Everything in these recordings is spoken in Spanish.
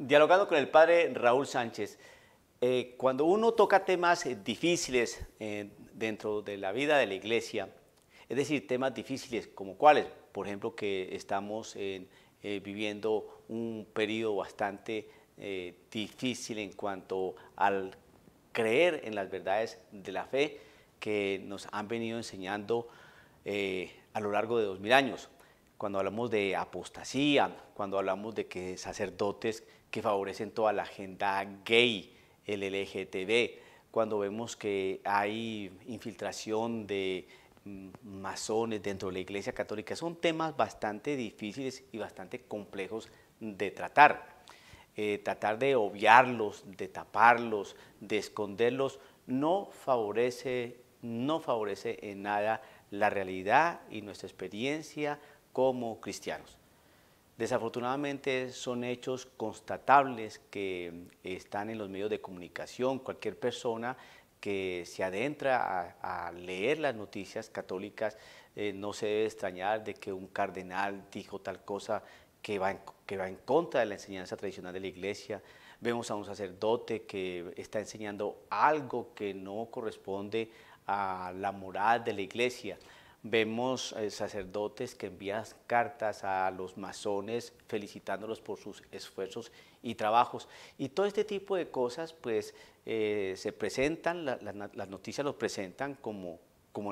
Dialogando con el padre Raúl Sánchez, cuando uno toca temas difíciles dentro de la vida de la iglesia, es decir, temas difíciles como cuáles, por ejemplo, que estamos viviendo un periodo bastante difícil en cuanto al creer en las verdades de la fe que nos han venido enseñando a lo largo de 2000 años. Cuando hablamos de apostasía, cuando hablamos de que sacerdotes que favorecen toda la agenda gay, el LGTB, cuando vemos que hay infiltración de masones dentro de la Iglesia Católica, son temas bastante difíciles y bastante complejos de tratar. Tratar de obviarlos, de taparlos, de esconderlos, no favorece en nada la realidad y nuestra experiencia como cristianos. Desafortunadamente son hechos constatables que están en los medios de comunicación. Cualquier persona que se adentra a leer las noticias católicas no se debe extrañar de que un cardenal dijo tal cosa que va en contra de la enseñanza tradicional de la iglesia. Vemos a un sacerdote que está enseñando algo que no corresponde a la moral de la iglesia. Vemos sacerdotes que envían cartas a los masones felicitándolos por sus esfuerzos y trabajos. Y todo este tipo de cosas pues se presentan, las noticias los presentan como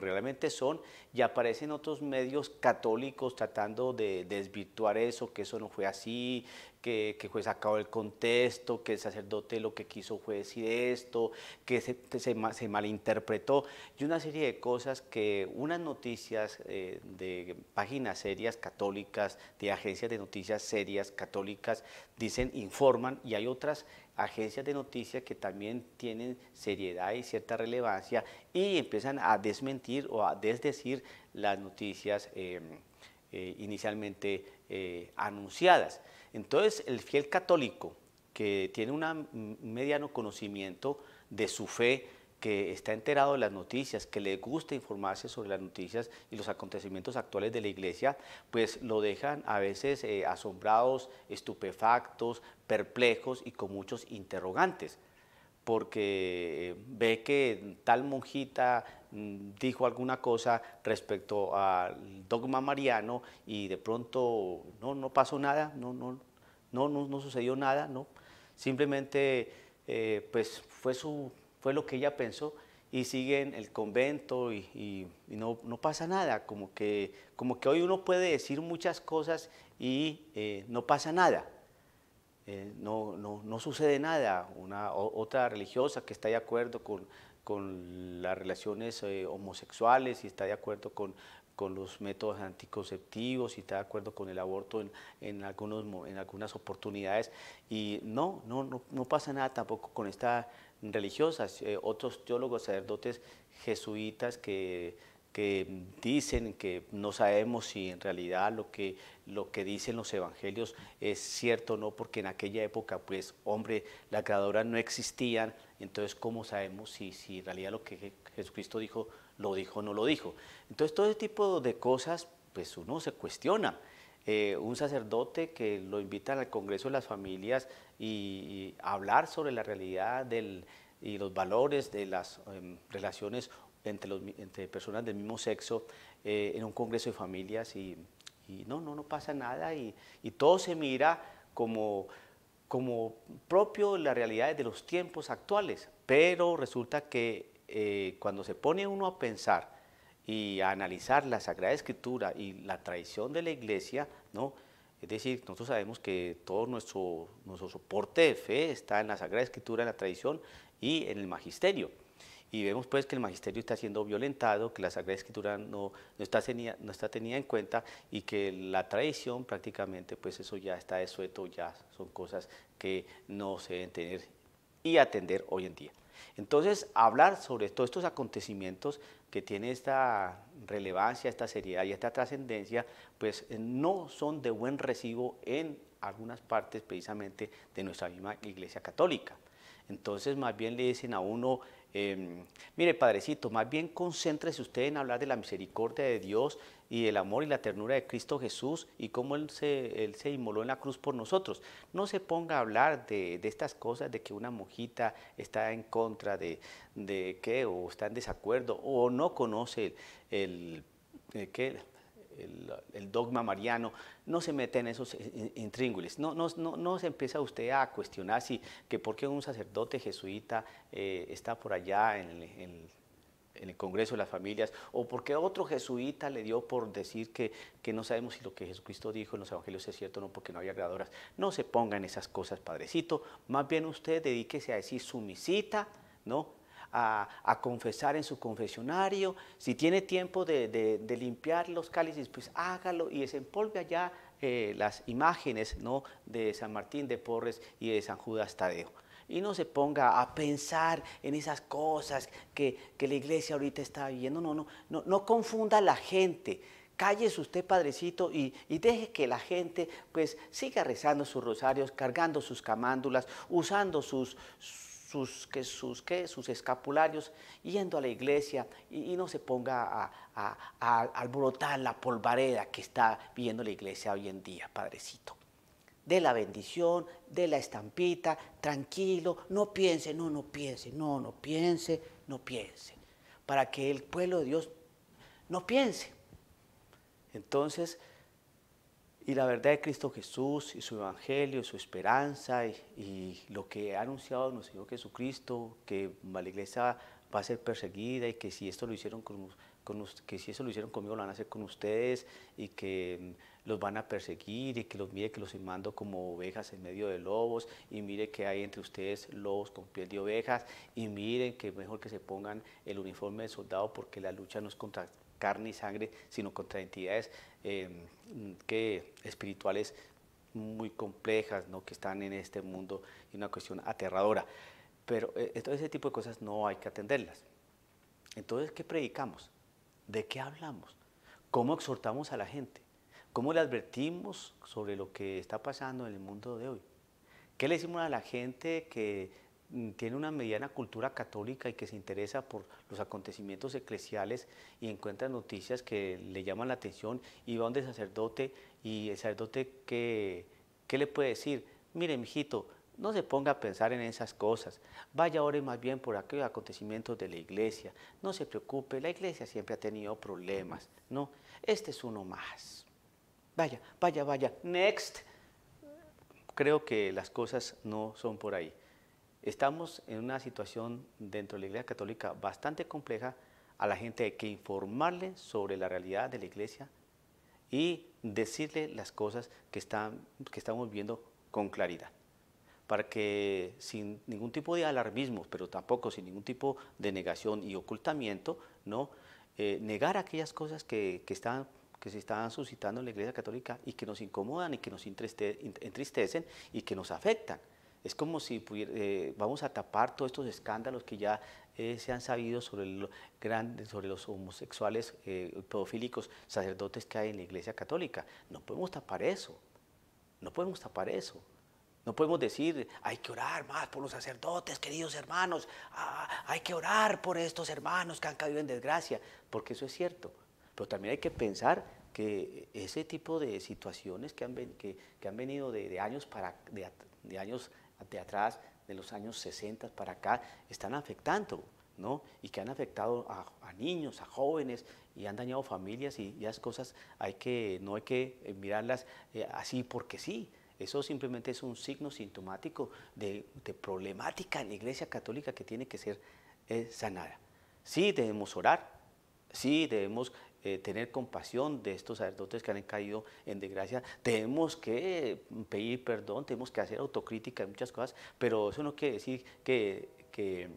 realmente son, y aparecen otros medios católicos tratando de desvirtuar eso, que eso no fue así, que fue sacado del contexto, que el sacerdote lo que quiso fue decir esto, que se malinterpretó, y una serie de cosas que unas noticias de páginas serias católicas, de agencias de noticias serias católicas, dicen, informan, y hay otras agencias de noticias que también tienen seriedad y cierta relevancia y empiezan a desmentir o a desdecir las noticias inicialmente anunciadas. Entonces, el fiel católico que tiene un mediano conocimiento de su fe, que está enterado de las noticias, que le gusta informarse sobre las noticias y los acontecimientos actuales de la iglesia, pues lo dejan a veces asombrados, estupefactos, perplejos y con muchos interrogantes, porque ve que tal monjita dijo alguna cosa respecto al dogma mariano y de pronto no pasó nada, no sucedió nada, no, simplemente pues fue lo que ella pensó y sigue en el convento y no pasa nada, como que hoy uno puede decir muchas cosas y no pasa nada. No sucede nada. Otra religiosa que está de acuerdo con las relaciones homosexuales y está de acuerdo con los métodos anticonceptivos y está de acuerdo con el aborto en algunas oportunidades, y no pasa nada tampoco con estas religiosas. Otros teólogos, sacerdotes jesuitas que dicen que no sabemos si en realidad lo que dicen los evangelios es cierto o no, porque en aquella época, pues, hombre, las graduadoras no existían, entonces, ¿cómo sabemos si en realidad lo que Jesucristo dijo, lo dijo o no lo dijo? Entonces, todo ese tipo de cosas, pues, uno se cuestiona. Un sacerdote que lo invitan al Congreso de las Familias y hablar sobre la realidad y los valores de las relaciones entre personas del mismo sexo en un congreso de familias y no pasa nada y todo se mira como propio de las realidades de los tiempos actuales, pero resulta que cuando se pone uno a pensar y a analizar la Sagrada Escritura y la tradición de la Iglesia, ¿no? Es decir, nosotros sabemos que todo nuestro soporte de fe está en la Sagrada Escritura, en la tradición y en el magisterio. Y vemos pues que el magisterio está siendo violentado, que la Sagrada Escritura no está tenida en cuenta y que la tradición prácticamente pues eso ya está desueto, ya son cosas que no se deben tener y atender hoy en día. Entonces, hablar sobre todos estos acontecimientos que tienen esta relevancia, esta seriedad y esta trascendencia, pues no son de buen recibo en algunas partes precisamente de nuestra misma Iglesia Católica. Entonces, más bien le dicen a uno, mire, padrecito, más bien concéntrese usted en hablar de la misericordia de Dios y el amor y la ternura de Cristo Jesús y cómo Él se inmoló en la cruz por nosotros. No se ponga a hablar de estas cosas, de que una monjita está en contra de qué, o está en desacuerdo, o no conoce ¿qué? El dogma mariano. No se mete en esos intríngulis. No se empieza usted a cuestionar si que por qué un sacerdote jesuita está por allá en el Congreso de las Familias, o porque otro jesuita le dio por decir que no sabemos si lo que Jesucristo dijo en los evangelios es cierto o no, porque no había graduadoras. No se ponga en esas cosas, padrecito. Más bien usted dedíquese a decir su misita, ¿no? A confesar en su confesionario. Si tiene tiempo de limpiar los cálices, pues hágalo y desempolve allá las imágenes, ¿no?, de San Martín de Porres y de San Judas Tadeo. Y no se ponga a pensar en esas cosas que la iglesia ahorita está viviendo. No confunda a la gente. Cállese usted, padrecito, y deje que la gente pues siga rezando sus rosarios, cargando sus camándulas, usando sus escapularios, yendo a la iglesia, y no se ponga a alborotar la polvareda que está viviendo la iglesia hoy en día, padrecito. De la bendición, de la estampita, tranquilo, no piense, no piense, para que el pueblo de Dios no piense. Entonces, y la verdad de Cristo Jesús y su evangelio, su esperanza y lo que ha anunciado nuestro Señor Jesucristo, que la iglesia va a ser perseguida y que si esto lo hicieron que si eso lo hicieron conmigo lo van a hacer con ustedes, y que los van a perseguir, y que mire que los mando como ovejas en medio de lobos, y mire que hay entre ustedes lobos con piel de ovejas, y miren que mejor que se pongan el uniforme de soldado, porque la lucha no es contra carne y sangre, sino contra entidades espirituales muy complejas, ¿no?, que están en este mundo, y una cuestión aterradora. Pero todo ese tipo de cosas no hay que atenderlas. Entonces, ¿qué predicamos? ¿De qué hablamos? ¿Cómo exhortamos a la gente? ¿Cómo le advertimos sobre lo que está pasando en el mundo de hoy? ¿Qué le decimos a la gente que tiene una mediana cultura católica y que se interesa por los acontecimientos eclesiales y encuentra noticias que le llaman la atención, y va donde el sacerdote, y el sacerdote ¿qué le puede decir? Mire, mijito, no se ponga a pensar en esas cosas, vaya, ore más bien por aquellos acontecimientos de la iglesia, no se preocupe, la iglesia siempre ha tenido problemas, ¿no? Este es uno más. Vaya, next. Creo que las cosas no son por ahí. Estamos en una situación dentro de la Iglesia Católica bastante compleja. A la gente hay que informarle sobre la realidad de la Iglesia y decirle las cosas que estamos viendo con claridad, para que sin ningún tipo de alarmismo, pero tampoco sin ningún tipo de negación y ocultamiento, ¿no?, negar aquellas cosas que se están suscitando en la Iglesia Católica y que nos incomodan y que nos entristecen y que nos afectan. Es como si vamos a tapar todos estos escándalos que ya se han sabido sobre los homosexuales pedofílicos sacerdotes que hay en la Iglesia Católica. No podemos tapar eso. No podemos tapar eso. No podemos decir, hay que orar más por los sacerdotes, queridos hermanos, hay que orar por estos hermanos que han caído en desgracia, porque eso es cierto. Pero también hay que pensar que ese tipo de situaciones que han venido de años de atrás, de los años 60 para acá, están afectando, ¿no? Y que han afectado a niños, a jóvenes, y han dañado familias, y las cosas no hay que mirarlas así porque sí. Eso simplemente es un signo sintomático de problemática en la Iglesia Católica que tiene que ser sanada. Sí debemos orar, sí debemos tener compasión de estos sacerdotes que han caído en desgracia, tenemos que pedir perdón, tenemos que hacer autocrítica de muchas cosas, pero eso no quiere decir que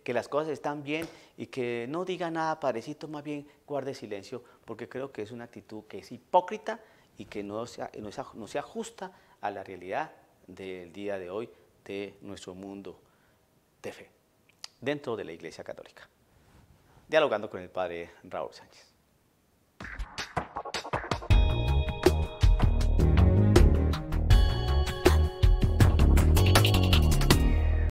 las cosas están bien y que no diga nada, padrecito, más bien guarde silencio, porque creo que es una actitud que es hipócrita y que no se ajusta a la realidad del día de hoy de nuestro mundo de fe, dentro de la Iglesia Católica. Dialogando con el padre Raúl Sánchez.